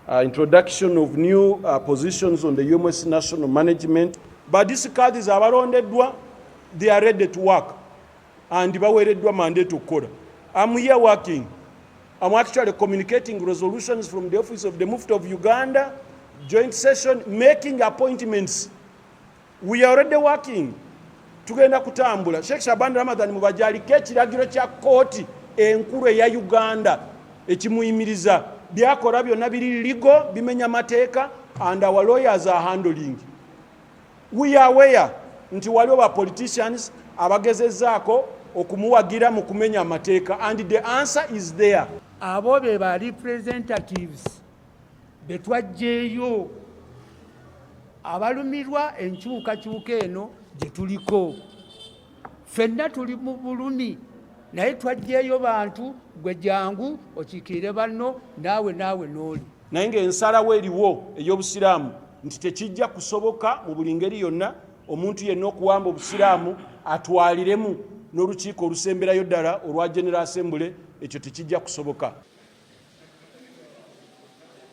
introduction of new positions on the UMS national management. But these Khadis abalondeddwa, they are ready to work. And bawereddwa mandate okukola. I'm here working. I'm actually communicating resolutions from the office of the Mufti of Uganda, joint session, making appointments. We are already working. Tugenda kutambula. Sheikh Shaban Ramadan Mubajje aliko ekiragiro kya kkooti enkulu eya Uganda ekimuyimiriza. Byakola byonna biri legal, bimenya mateeka, and our lawyers are handling. We are aware nti waliwo ba politicians abagezezzaako okumuwagira mu kumenya amateeka, and the answer is there. Abo be ba representatives betwajjeeyo abalumirwa enkyukakyuka eno gye tuliko. Ffenna tuli mu bulumi naye twajjeeyo bantu gwe jangu okiikirire banno naawe n'oli. Naye ng'ensalawo eriwo ey'obusiraamu nti tekijja kusoboka mu buli ngeri yonna omuntu yenna okuwamba obusiraamu atwaliremu n'olukiiko olusemberayo ddala olwa General Assembly, ekyo tekijja kusoboka.